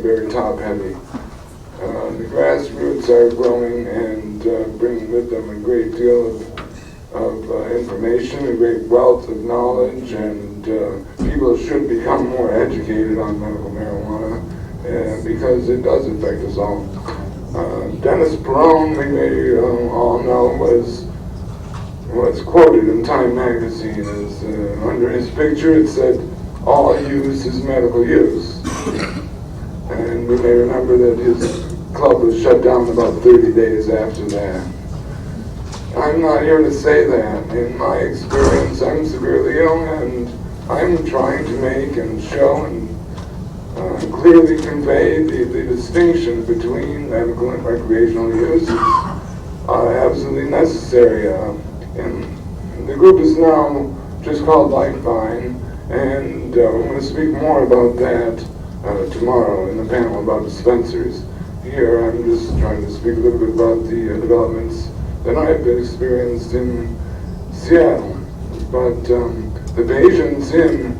very top-heavy. The grassroots are growing and bringing with them a great deal of information, a great wealth of knowledge, and people should become more educated on medical marijuana because it does affect us all. Dennis Perone, we may all know, was quoted in Time magazine as under his picture it said, "All use is medical use." And we may remember that his club was shut down about 30 days after that. I'm not here to say that. In my experience, I'm severely ill, and I'm trying to make and show and clearly convey the distinction between medical and recreational use is absolutely necessary. And the group is now just called Lifeline, and we're going to speak more about that tomorrow in the panel about dispensaries. Here I'm just trying to speak a little bit about the developments that I've experienced in Seattle. But the patients in,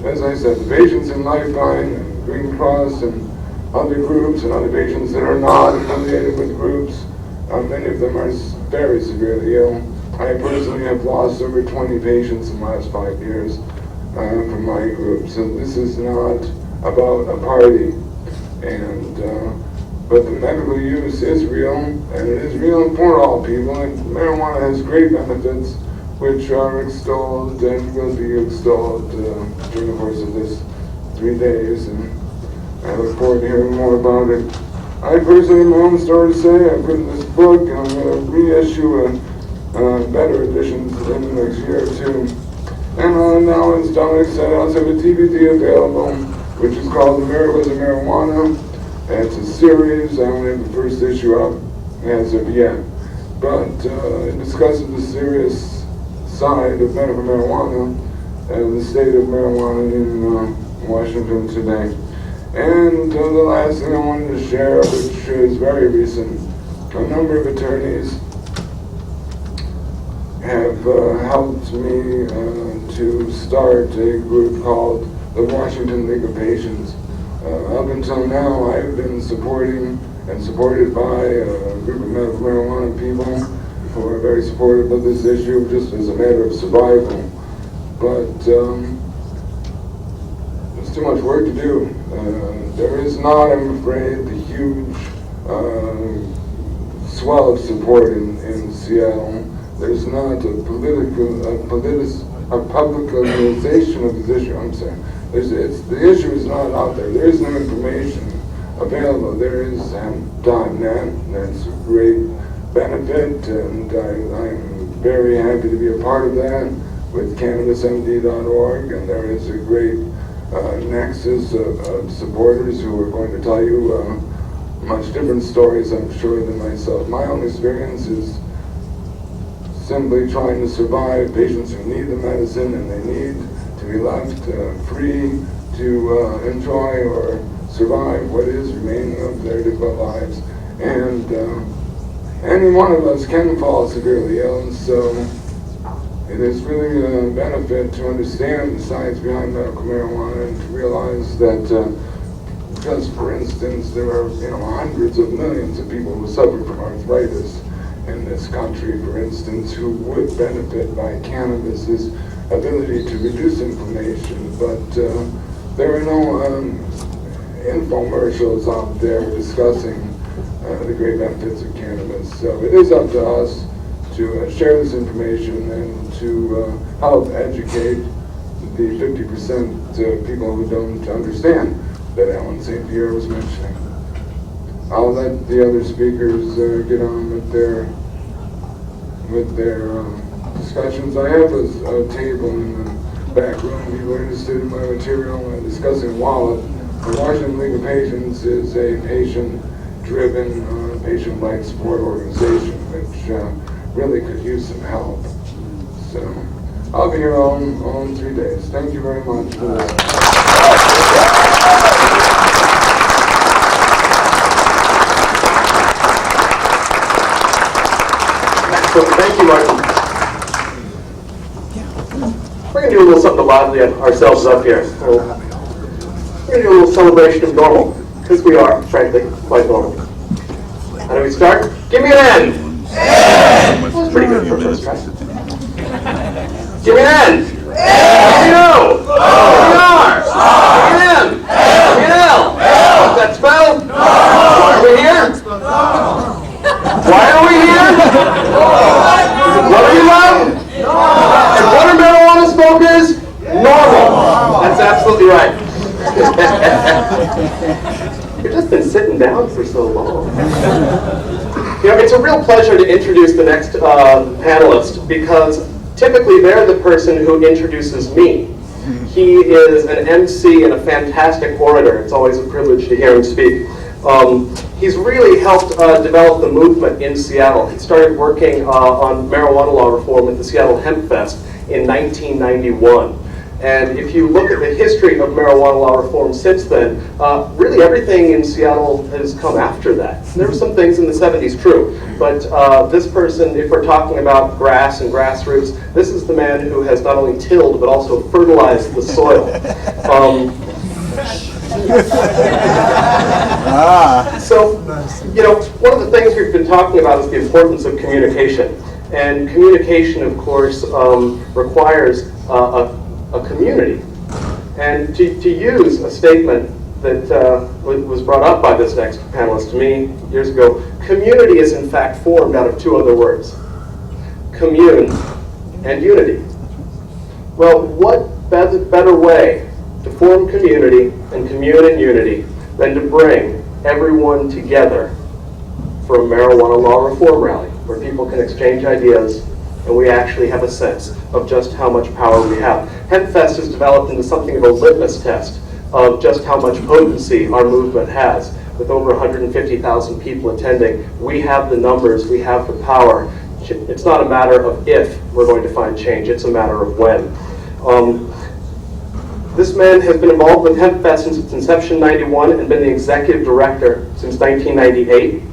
as I said, the patients in Lifeline and Green Cross and other groups and other patients that are not affiliated with groups, many of them are very severely ill. I personally have lost over 20 patients in the last 5 years from my group. So this is not about a party. But the medical use is real, and it is real for all people, and marijuana has great benefits, which are extolled and will be extolled during the course of this 3 days, and I look forward to hearing more about it. I personally have my own story to say. I've written this book, and I'm going to reissue a better edition in the next year or two. And now, as Dominic said, I also have a DVD available, which is called The Miracles of Marijuana. And it's a series. I only have the first issue out as of yet. But it discusses the serious side of medical marijuana and the state of marijuana in Washington today. And the last thing I wanted to share, which is very recent, a number of attorneys have helped me to start a group called the Washington League of Patients. Up until now, I've been supporting and supported by a group of medical marijuana people who are very supportive of this issue just as a matter of survival. But there's too much work to do. There is not, I'm afraid, the huge swell of support in Seattle. There's not a publicization of this issue. I'm saying the issue is not out there. There is no information available. There is .net. That's a great benefit, and I'm very happy to be a part of that with CannabisMD.org, and there is a great nexus of supporters who are going to tell you much different stories, I'm sure, than myself. My own experience is simply trying to survive. Patients who need the medicine and they need to be left free to enjoy or survive what is remaining of their difficult lives. And any one of us can fall severely ill, and so it is really a benefit to understand the science behind medical marijuana and to realize that because, for instance, there are hundreds of millions of people who suffer from arthritis in this country, for instance, who would benefit by cannabis's ability to reduce inflammation, but there are no infomercials out there discussing the great benefits of cannabis. So it is up to us to share this information and to help educate the 50% of people who don't understand that Alan St. Pierre was mentioning. I'll let the other speakers get on with their discussions. I have a table in the back room. People are interested in my material and discussing WALLOP. The Washington League of Patients is a patient-driven, patient-like support organization which really could use some help. So I'll be here all 3 days. Thank you very much for that. So thank you, Martin. We're going to do a little something to lively ourselves up here. We're going going to do a little celebration of normal, because we are, frankly, quite normal. How do we start? Give me an N. N. That was pretty good for a first try. Give me an N. N. Give me an O. Give me an R. Give me an M. Give me an L. What's that spell? Are we here? Why are we here? What are you love? And what are marijuana smokers? Normal. That's absolutely right. You've just been sitting down for so long. You know, it's a real pleasure to introduce the next panelist because typically they're the person who introduces me. He is an MC and a fantastic orator. It's always a privilege to hear him speak. He's really helped develop the movement in Seattle. He started working on marijuana law reform at the Seattle Hemp Fest in 1991. And if you look at the history of marijuana law reform since then, really everything in Seattle has come after that. There were some things in the 70s, true, but this person, if we're talking about grass and grassroots, this is the man who has not only tilled, but also fertilized the soil. So, you know, one of the things we've been talking about is the importance of communication. And communication, of course, requires a community. And to use a statement that was brought up by this next panelist to me years ago, community is in fact formed out of two other words, commune and unity. Well, what better way to form community and commune in unity than to bring everyone together for a marijuana law reform rally where people can exchange ideas and we actually have a sense of just how much power we have. HempFest has developed into something of a litmus test of just how much potency our movement has. With over 150,000 people attending, we have the numbers, we have the power. It's not a matter of if we're going to find change, it's a matter of when. This man has been involved with HempFest since its inception in '91 and been the executive director since 1998.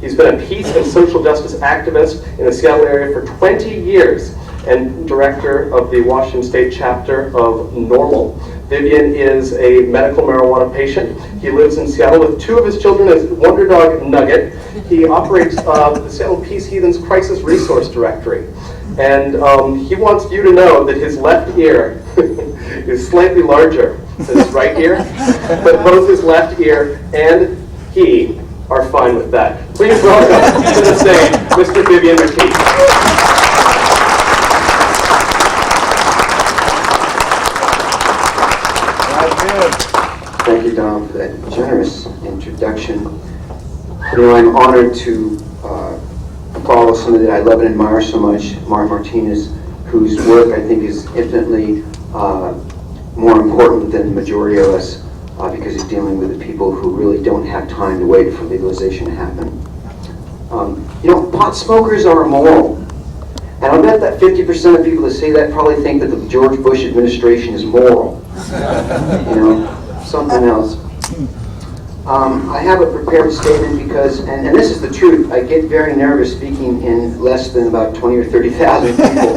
He's been a peace and social justice activist in the Seattle area for 20 years and director of the Washington State chapter of NORML. Vivian is a medical marijuana patient. He lives in Seattle with two of his children as Wonder Dog Nugget. He operates the Seattle Peace Heathens Crisis Resource Directory. And he wants you to know that his left ear is slightly larger than his right ear, but both his left ear and he are fine with that. Please welcome to the stage, Mr. Vivian Mcpeak. Thank you, Dom, for that generous introduction. You know, I'm honored to follow somebody that I love and admire so much, Mark Martinez, whose work I think is infinitely more important than the majority of us because he's dealing with the people who really don't have time to wait for legalization to happen. You know, pot smokers are immoral. And I'll bet that 50% of people that say that probably think that the George Bush administration is moral. You know, something else. I have a prepared statement because, and this is the truth, I get very nervous speaking in less than about 20 or 30,000 people.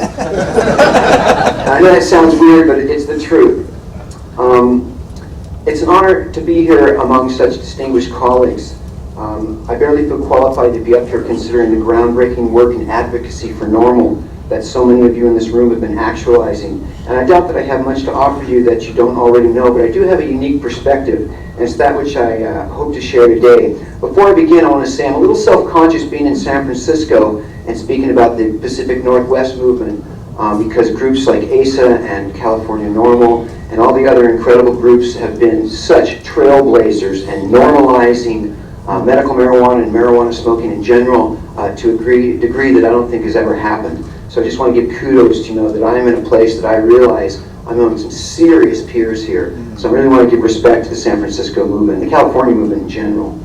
I know that sounds weird, but it's the truth. It's an honor to be here among such distinguished colleagues. I barely feel qualified to be up here considering the groundbreaking work and advocacy for NORML that so many of you in this room have been actualizing. And I doubt that I have much to offer you that you don't already know, but I do have a unique perspective, and it's that which I hope to share today. Before I begin, I want to say I'm a little self-conscious being in San Francisco and speaking about the Pacific Northwest movement because groups like ASA and California NORML and all the other incredible groups have been such trailblazers and normalizing medical marijuana and marijuana smoking in general to a degree that I don't think has ever happened. So I just want to give kudos to know that I am in a place that I realize I'm among some serious peers here. So I really want to give respect to the San Francisco movement, the California movement in general.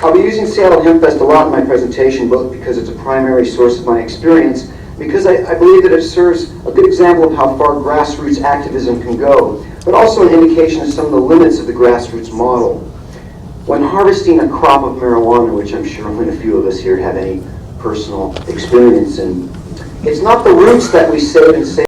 I'll be using Seattle HempFest a lot in my presentation, both because it's a primary source of my experience, because I believe that it serves a good example of how far grassroots activism can go, but also an indication of some of the limits of the grassroots model. When harvesting a crop of marijuana, which I'm sure only a few of us here have any personal experience in, It's not the roots that we save and save.